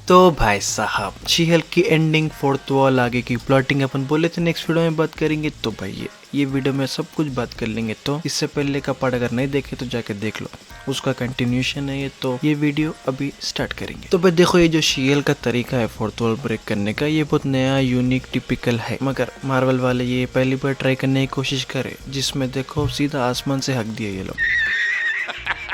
तो भाई साहब शी-हल्क की एंडिंग, फोर्थ वॉल, आगे की प्लॉटिंग अपन बोले थे नेक्स्ट वीडियो में बात करेंगे। तो भाई ये वीडियो में सब कुछ बात कर लेंगे। तो इससे पहले का पार्ट अगर नहीं देखे तो जाके देख लो, उसका कंटिन्यूशन है ये। तो ये वीडियो अभी स्टार्ट करेंगे। तो भाई देखो, ये जो शी-हल्क का तरीका है फोर्थ वॉल ब्रेक करने का, ये बहुत नया, यूनिक, टिपिकल है। मगर मार्वल वाले ये पहली बार ट्राई करने की कोशिश करे, जिसमें देखो सीधा आसमान से हक दिया ये लोग।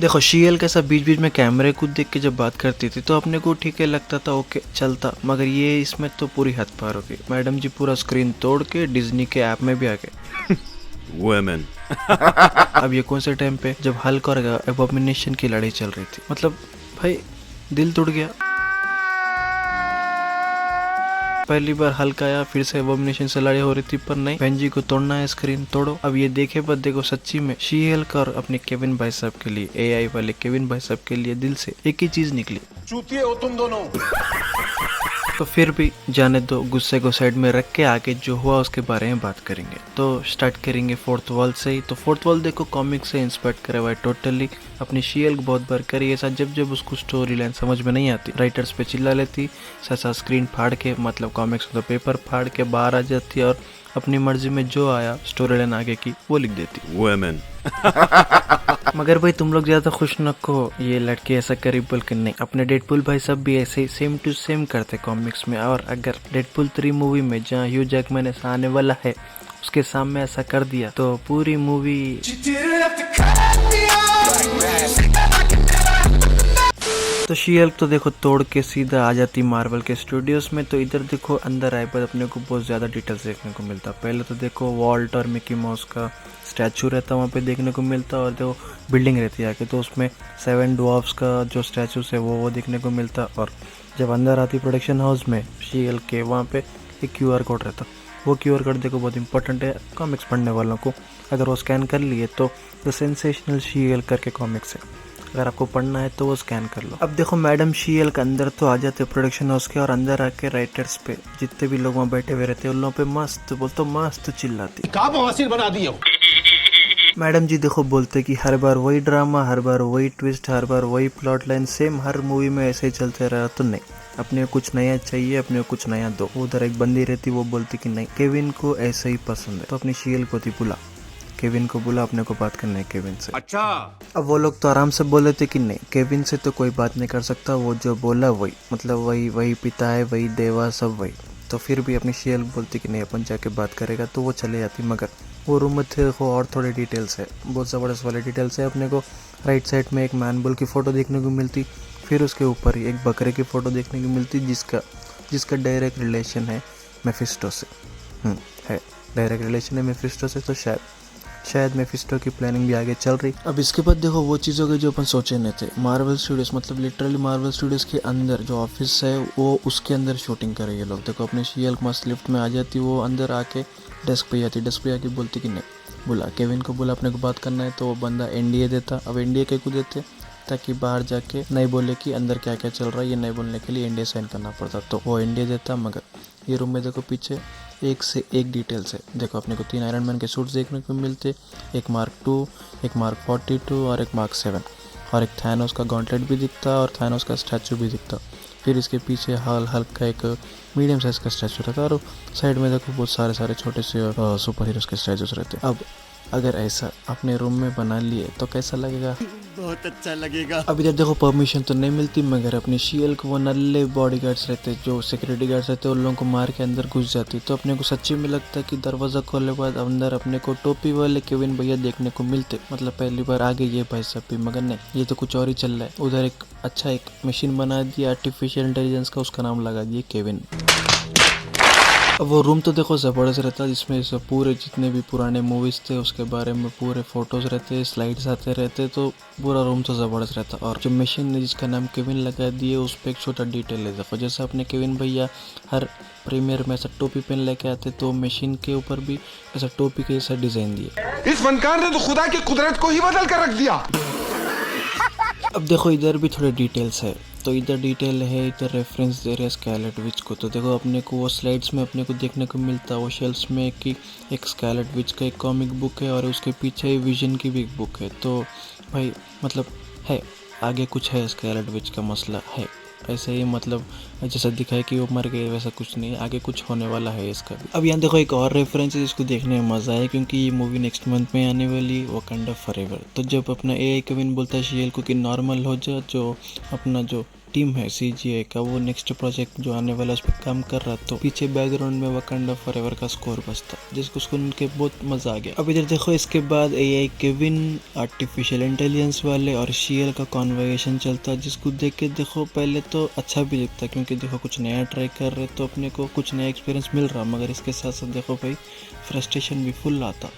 देखो शी-हल्क कैसा बीच बीच में कैमरे को देख के जब बात करती थी तो अपने को ठीक है लगता था, ओके चलता। मगर ये इसमें तो पूरी हद पार हो गई। मैडम जी पूरा स्क्रीन तोड़ के डिज्नी के ऐप में भी आ गए। Women. अब ये कौन से टाइम पे जब हल्क और एबोमिनेशन की लड़ाई चल रही थी, मतलब भाई दिल टूट गया। पहली बार हल्क आया, फिर से एबोमिनेशन से लड़ाई हो रही थी, पर नहीं, बहन जी को तोड़ना है, स्क्रीन तोड़ो। अब ये देखे पर देखो सच्ची में शी-हल्क और अपने केविन भाई साहब के लिए, एआई वाले केविन भाई साहब के लिए दिल से एक ही चीज निकली, चूतिए हो तुम दोनों। तो फिर भी जाने दो, गुस्से को साइड में रख के आगे जो हुआ उसके बारे में बात करेंगे। तो स्टार्ट करेंगे फोर्थ वॉल से ही। तो फोर्थ वॉल देखो कॉमिक से इंस्पायर करे हुआ है टोटली। अपनी शी-हल्क बहुत बार करी ऐसा, जब उसको स्टोरी लाइन समझ में नहीं आती राइटर्स पे चिल्ला लेती, ऐसा स्क्रीन फाड़ के, मतलब कॉमिक्स तो पेपर फाड़ के बाहर आ जाती और अपनी मर्जी में जो आया स्टोरी लाइन आगे की वो लिख देती। Women. मगर भाई तुम लोग ज्यादा खुश न कहो, ये लड़की ऐसा करी बोल के नहीं। अपने डेडपुल भाई सब भी ऐसे ही सेम टू सेम करते कॉमिक्स में। और अगर डेडपुल 3 मूवी में जहाँ ह्यू जैकमैन ऐसा आने वाला है उसके सामने ऐसा कर दिया तो पूरी मूवी। तो शी-हल्क तो देखो तोड़ के सीधा आ जाती मार्वल के स्टूडियोज में। तो इधर देखो अंदर आए पर अपने को बहुत ज्यादा डिटेल्स देखने को मिलता। पहले तो देखो वॉल्ट और मिकी माउस का स्टैचू रहता वहाँ पे देखने को मिलता, और जो बिल्डिंग रहती है आके तो उसमें 7 ड्वार्फ्स का जो स्टैचूस है वो देखने को मिलता। और जब अंदर आती प्रोडक्शन हाउस में शी-हल्क के, वहाँ पे एक QR कोड रहता। वो QR कोड देखो बहुत इंपॉर्टेंट है कॉमिक्स पढ़ने वालों को। अगर वो स्कैन कर लिए तो द सेंसेशनल शी-हल्क करके कॉमिक्स है, अगर आपको पढ़ना है तो वो स्कैन कर लो। अब देखो मैडम शी-हल्क अंदर तो आ जाते प्रोडक्शन हाउस के, और अंदर आके राइटर्स पे जितने भी लोग वहाँ बैठे हुए रहते हैं उन लोगों पे मस्त बोलते, मस्त चिल्लाती। का बवासीर बना दिए हो। मैडम जी देखो बोलते कि हर बार वही ड्रामा, हर बार वही ट्विस्ट, हर बार वही प्लॉट लाइन, सेम हर मूवी में ऐसे ही चलते रहा। तो नहीं, अपने को कुछ नया चाहिए, अपने को कुछ नया दो। उधर एक बंदी रहती, वो बोलती कि नहीं, केविन को ऐसे ही पसंद है। तो अपनी शी-हल्क को बुला, केविन को बुला, अपने को बात करना है केविन से। अच्छा। अब वो लोग तो आराम से बोले थे कि नहीं, केविन से तो कोई बात नहीं कर सकता, वो जो बोला वही, मतलब वही पिता है, वही देवा, सब वही। तो फिर भी अपनी शी-हल्क बोलती कि नहीं, अपन जाके बात करेगा। तो वो चले जाती। मगर वो रूम में थे और थोड़े डिटेल्स है, बहुत ज़बरदस्त वाले डिटेल्स है। अपने को राइट साइड में एक मैनबुल की फ़ोटो देखने को मिलती, फिर उसके ऊपर ही एक बकरे की फ़ोटो देखने को मिलती, जिसका डायरेक्ट रिलेशन है मेफिस्टो से। है डायरेक्ट रिलेशन है मेफिस्टो से। तो शायद मेफिस्टो की प्लानिंग भी आगे चल रही। अब इसके बाद देखो वो चीज़ हो गई जो अपन सोचे नहीं थे। मार्वल स्टूडियोज, मतलब लिटरली मार्वल स्टूडियोज के अंदर जो ऑफिस है वो उसके अंदर शूटिंग कर रही है लोग। देखो अपने शी-हल्क मस्त लिफ्ट में आ जाती, वो अंदर आके डेस्क पे आती, डेस्क पे आके बोलती कि नहीं, बुला केविन को, बुला, अपने को बात करना है। तो वो बंदा NDA देता। अब NDA के को देते ताकि बाहर जाके नहीं बोले कि अंदर क्या क्या चल रहा है, ये नहीं बोलने के लिए NDA साइन करना पड़ता। तो वो NDA देता। मगर ये रूम में देखो पीछे एक से एक डिटेल्स है। देखो अपने को 3 आयरन मैन के सूट्स देखने को मिलते, एक Mark II, एक Mark 42 और एक Mark 7, और एक थैनोस का गॉन्टलेट भी दिखता और थैनोस का स्टैचू भी दिखता। फिर इसके पीछे हल्क का एक मीडियम साइज का स्टैचू रहता, और साइड में देखो बहुत सारे छोटे से सुपर हीरोज के स्टैचूस रहते। अब अगर ऐसा अपने रूम में बना लिए तो कैसा लगेगा? बहुत अच्छा लगेगा। अब इधर देखो परमिशन तो नहीं मिलती, मगर अपनी शी-हल्क वो नल्ले बॉडीगार्ड्स रहते, जो सिक्योरिटी गार्ड्स रहते, उन लोगों को मार के अंदर घुस जाती। तो अपने को सच्ची में लगता है कि दरवाजा खोलने के बाद अंदर अपने को टोपी वाले केविन भैया देखने को मिलते, मतलब पहली बार आ गई ये भाई सब भी। मगर नहीं, ये तो कुछ और ही चल रहा है। उधर एक अच्छा एक मशीन बना दिया आर्टिफिशियल इंटेलिजेंस का, उसका नाम लगा दिया केविन। अब वो रूम तो देखो ज़बरदस्त रहता, जिसमें सब पूरे जितने भी पुराने मूवीज़ थे उसके बारे में पूरे फोटोज़ रहते, स्लाइड्स आते रहते। तो पूरा रूम तो ज़बरदस्त रहता। और जो मशीन है जिसका नाम केविन लगा दिए, उस पर एक छोटा डिटेल है। देखो जैसे अपने केविन भैया हर प्रीमियर में ऐसा टोपी पहन लेके आते, तो मशीन के ऊपर भी ऐसा टोपी के जैसा डिज़ाइन दिया। इस फनकार ने तो खुदा की कुदरत को ही बदल कर रख दिया। अब देखो इधर भी थोड़े डिटेल्स है। तो इधर डिटेल है, इधर रेफरेंस दे रहे हैं स्कारलेट विच को। तो देखो अपने को वो स्लाइड्स में अपने को देखने को मिलता है वो शेल्फ्स में कि एक स्कारलेट विच का एक कॉमिक बुक है, और उसके पीछे विजन की भी एक बुक है। तो भाई मतलब है आगे कुछ है, स्कारलेट विच का मसला है। ऐसे ही मतलब जैसा दिखाए कि वो मर गए वैसा कुछ नहीं, आगे कुछ होने वाला है इसका भी। अब यहाँ देखो एक और रेफरेंस है जिसको देखने में मज़ा है, क्योंकि ये मूवी नेक्स्ट मंथ में आने वाली, वाकांडा फॉरएवर। तो जब अपना एआई केविन बोलता है शीएल को कि नॉर्मल हो जा, जो अपना जो टीम है सीजीआई का वो नेक्स्ट प्रोजेक्ट जो आने वाला उस पर काम कर रहा, तो पीछे बैकग्राउंड में वाकांडा फॉरएवर का स्कोर बजता, जिसको सुन के बहुत मजा आ गया। अब इधर देखो इसके बाद एआई केविन, आर्टिफिशियल इंटेलिजेंस वाले और शीएल का कॉन्वर्सेशन चलता, जिसको देख के देखो पहले तो अच्छा भी लगता, क्योंकि देखो कुछ नया ट्राई कर रहे तो अपने को कुछ नया एक्सपीरियंस मिल रहा, मगर इसके साथ साथ देखो भाई फ्रस्ट्रेशन भी फुल आता।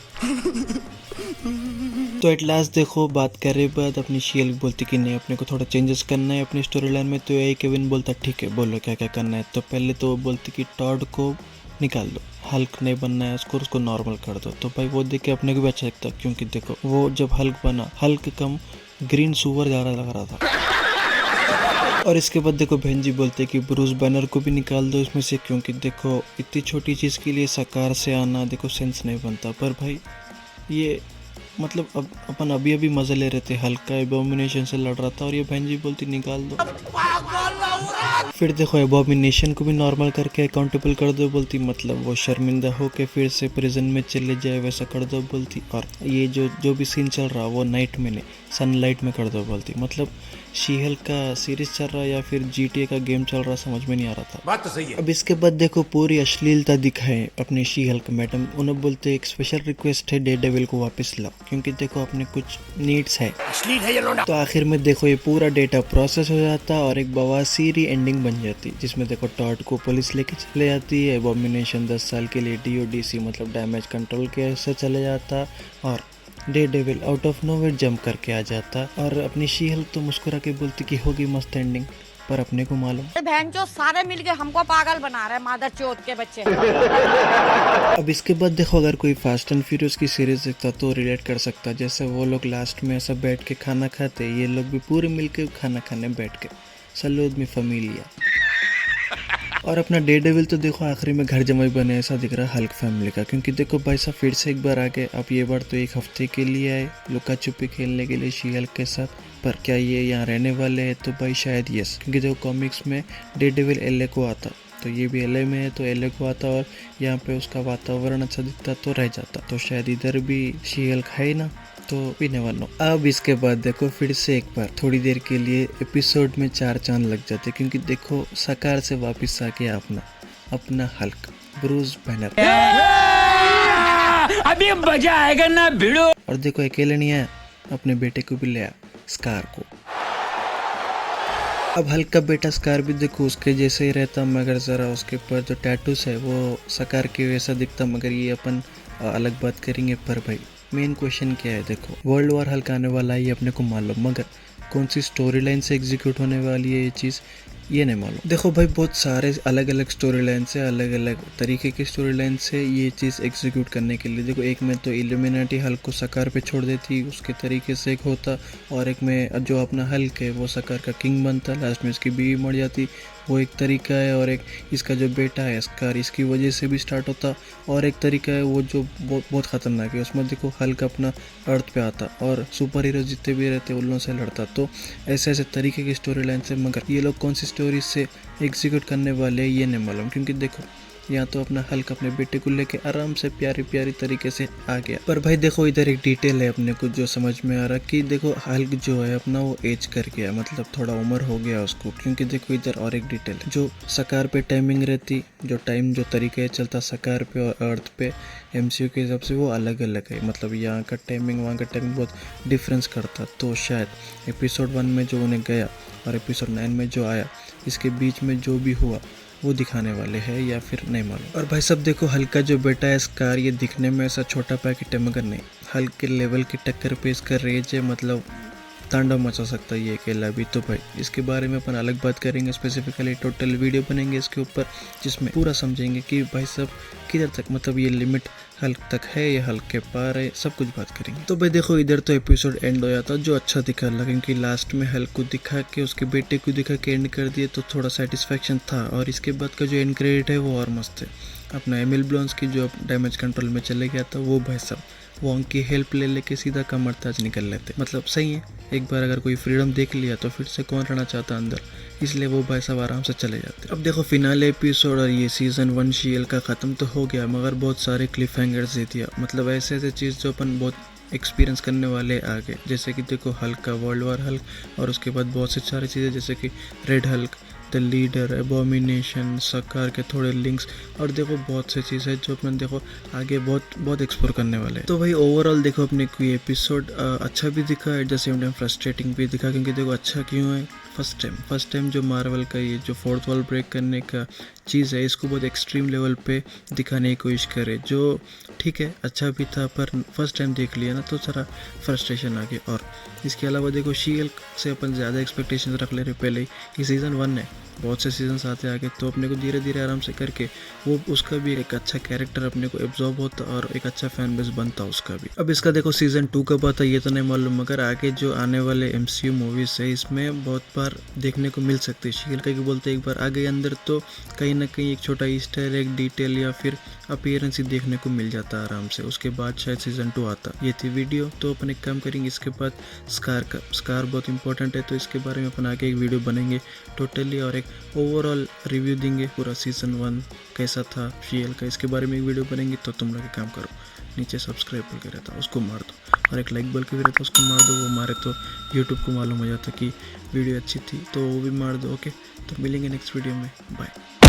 तो एट लास्ट देखो बात करे बाद अपनी शीएल बोलती कि नहीं अपने को थोड़ा चेंजेस करना है अपनी स्टोरी लाइन में, तो एआई केविन बोलता ठीक है बोलो क्या क्या करना है। तो पहले तो वो बोलती कि टॉड को निकाल दो, हल्क नहीं बनना है उसको नॉर्मल कर दो। तो भाई वो देख के अपने को भी अच्छा लगता, क्योंकि देखो वो जब हल्क बना, हल्क कम ग्रीन सुअर ज़्यादा लग रहा था। और इसके बाद देखो बहन जी बोलते कि ब्रूस बैनर को भी निकाल दो इसमें से, क्योंकि देखो इतनी छोटी चीज़ के लिए साकार से आना देखो सेंस नहीं बनता। पर भाई ये मतलब अब अपन अभी अभी मज़े ले रहे थे, हल्का एबोमिनेशन से लड़ रहा था और ये बहन जी बोलती निकाल दो। फिर देखो एबोमिनेशन को भी नॉर्मल करके अकाउंटेबल कर दो बोलती, मतलब वो शर्मिंदा हो के फिर से प्रिजन में चले जाए वैसा कर दो बोलती। और ये जो भी सीन चल रहा वो नाइट में नहीं सनलाइट में कर दो बोलती। मतलब शीहल का सीरीज चल रहा या फिर जीटीए का गेम चल रहा समझ में नहीं आ रहा था। बात तो सही है। अब इसके बाद देखो पूरी अश्लीलता दिखाए अपने शीहल का मैडम, उन्हें बोलते एक स्पेशल रिक्वेस्ट है डेडेविल को वापस लाओ, क्योंकि देखो अपने कुछ नीड्स है। तो आखिर में देखो ये पूरा डेटा प्रोसेस हो जाता और एक बवासीरी एंडिंग बन जाती, जिसमें देखो टॉड को पुलिस लेके चले जाती है, एबोमिनेशन 10 साल के लिए डीओडीसी मतलब डैमेज कंट्रोल के से चले जाता और Daredevil out of nowhere jump करके आ जाता। और अपनी शीहल तो मुस्कुरा के बोलती कि होगी मस्त एंडिंग, पर अपने को मालूम बहन जो सारे मिलके हमको पागल बना रहे हैं मादर चौथ के बच्चे। अब इसके बाद देखो अगर कोई फास्ट एंड फ्यूरियस की सीरीज देखता तो रिलेट कर सकता, जैसे वो लोग लास्ट में ऐसा बैठ के खाना खाते, ये लोग भी पूरे मिलके खाना खाने बैठ के सलूद में फैमिलिया। और अपना डेडेविल तो देखो आखिरी में घर जमाई बने ऐसा दिख रहा है हल्क फैमिली का, क्योंकि देखो भाई साहब फिर से एक बार आ गए। अब ये बार तो एक हफ्ते के लिए आए लुका छुपी खेलने के लिए शी हल्क के साथ, पर क्या ये यहाँ रहने वाले हैं? तो भाई शायद यस, क्योंकि देखो कॉमिक्स में डेडेविल एलए को आता, तो ये भी एलए में है तो एलए को आता और यहाँ पे उसका वातावरण अच्छा दिखता तो रह जाता, तो शायद इधर भी शी हल्क है ना, तो पीने वालों। अब इसके बाद देखो फिर से एक बार थोड़ी देर के लिए एपिसोड में 4 चांद लग जाते, क्योंकि देखो साकार से वापस आ गया अपना हल्क ब्रूस बैनर। अभी मजा आएगा ना भिड़ो। और देखो अकेले नहीं आया, अपने बेटे को भी ले आया, स्कार को। अब हल्क का बेटा स्कार भी देखो उसके जैसे ही रहता, मगर ज़रा उसके ऊपर जो टैटूस है वो साकार के वैसा दिखता, मगर ये अपन अलग बात करेंगे। पर भाई मेन क्वेश्चन क्या है, देखो वर्ल्ड वॉर हल्क आने वाला है ये अपने को मालूम, मगर कौन सी स्टोरी लाइन से एग्जीक्यूट होने वाली है ये चीज़ ये नहीं मालूम। देखो भाई बहुत सारे अलग अलग स्टोरी लाइन से, अलग अलग तरीके की स्टोरी लाइन से ये चीज़ एग्जीक्यूट करने के लिए, देखो एक में तो इल्यूमिनाटी हल्क को साकार पे छोड़ देती उसके तरीके से एक होता, और एक में जो अपना हल्क है वो साकार का किंग बनता, लास्ट में इसकी बीवी मर जाती, वो एक तरीका है। और एक इसका जो बेटा है स्कार इसकी वजह से भी स्टार्ट होता, और एक तरीका है वो जो बहुत ख़तरनाक है, उसमें देखो हल्क अपना अर्थ पे आता और सुपर हीरो जितने भी रहते उन लोगों से लड़ता। तो ऐसे ऐसे तरीके की स्टोरी लाइन से, मगर ये लोग कौन सी स्टोरी से एग्जीक्यूट करने वाले हैं ये नहीं मालूम, क्योंकि देखो यहाँ तो अपना हल्क अपने बेटे को लेके आराम से प्यारी प्यारी तरीके से आ गया। पर भाई देखो इधर एक डिटेल है अपने को जो समझ में आ रहा कि देखो हल्क जो है अपना वो एज कर गया, मतलब थोड़ा उम्र हो गया उसको, क्योंकि देखो इधर और एक डिटेल है जो सकार पे टाइमिंग रहती, जो टाइम जो तरीके चलता सकार पे और अर्थ पे एमसीयू के हिसाब से वो अलग अलग है, मतलब यहाँ का टाइमिंग वहाँ का टाइमिंग बहुत डिफरेंस करता। तो शायद एपिसोड 1 में जो उन्हें गया और एपिसोड 9 में जो आया इसके बीच में जो भी हुआ वो दिखाने वाले हैं या फिर नहीं मालूम। और भाई सब देखो हल्क का जो बेटा है स्कार ये दिखने में ऐसा छोटा पैकेट है, मगर नहीं हल्क के लेवल की टक्कर पे इसका रेंज है, मतलब तांडव मचा सकता है ये अकेला भी। तो भाई इसके बारे में अपन अलग बात करेंगे, स्पेसिफिकली टोटल वीडियो बनेंगे इसके ऊपर जिसमें पूरा समझेंगे कि भाई सब किधर तक, मतलब ये लिमिट हल्क तक है या हल्क के पार है, सब कुछ बात करेंगे। तो भाई देखो इधर तो एपिसोड एंड हो जाता जो अच्छा दिखा लगा, क्योंकि लास्ट में हल्क को दिखा के उसके बेटे को दिखा के एंड कर दिए तो थोड़ा सेटिस्फेक्शन था। और इसके बाद का जो एंड क्रेडिट है वो और मस्त है, अपना एमिल ब्लॉन्स की जो डैमेज कंट्रोल में चले गया था वो भाई सब वॉन्ग की हेल्प ले लेके सीधा कमरताज निकल लेते। मतलब सही है, एक बार अगर कोई फ्रीडम देख लिया तो फिर से कौन रहना चाहता अंदर, इसलिए वो भाई साहब आराम से चले जाते। अब देखो फिनाले एपिसोड और ये सीज़न 1 शीएल का ख़त्म तो हो गया, मगर बहुत सारे क्लिफ हैंगर्स दे दिया। मतलब ऐसे ऐसे चीज़ जो अपन बहुत एक्सपीरियंस करने वाले आगे, जैसे कि देखो हल्क का वर्ल्ड वॉर हल्क, और उसके बाद बहुत से सारी चीज़ें जैसे कि red Hulk, the leader, Abomination, सकार के थोड़े लिंक्स, और देखो बहुत से चीज़ है जो अपन देखो आगे बहुत एक्सप्लोर करने वाले हैं। तो भाई ओवरऑल देखो अपने को ये एपिसोड अच्छा भी दिखा, at the same time frustrating भी दिखा। क्योंकि देखो अच्छा क्यों है, फर्स्ट टाइम जो मार्वल का ये जो फोर्थ वॉल ब्रेक करने का चीज़ है, इसको बहुत एक्सट्रीम लेवल पे दिखाने की कोशिश करे, जो ठीक है अच्छा भी था, पर फर्स्ट टाइम देख लिया ना तो सारा फ्रस्ट्रेशन आ गया। और इसके अलावा देखो शीएल से अपन ज़्यादा एक्सपेक्टेशन रख ले रहे पहले ही, सीज़न 1 है, बहुत से सीजन्स आते आगे, तो अपने को धीरे धीरे आराम से करके वो उसका भी एक अच्छा कैरेक्टर अपने को एब्जॉर्ब होता और एक अच्छा फैन बेस बनता उसका भी। अब इसका देखो सीज़न 2 कब आता ये तो नहीं मालूम, मगर आगे जो आने वाले MCU मूवीज़ है इसमें बहुत बार देखने को मिल सकती है शीएल का, बोलते एक बार आ गए अंदर तो कहीं ना कहीं एक छोटा ईस्टर एग डिटेल या फिर अपीयरेंस ही देखने को मिल जाता आराम से। उसके बाद शायद सीज़न 2 आता। ये थी वीडियो, तो अपन एक काम करेंगे इसके बाद स्कार बहुत इंपॉर्टेंट है, तो इसके बारे में अपन आगे एक वीडियो बनेंगे टोटली, और एक ओवरऑल रिव्यू देंगे पूरा सीज़न 1 कैसा था शीएल का, इसके बारे में एक वीडियो बनेंगे। तो तुम लोग एक काम करो, नीचे सब्सक्राइब करके रहता उसको मार दो, और एक लाइक बल के भी रहता उसको मार दो, वो मारे तो यूट्यूब को मालूम हो जाता कि वीडियो अच्छी थी, तो वो भी मार दो। ओके, तो मिलेंगे नेक्स्ट वीडियो में, बाय।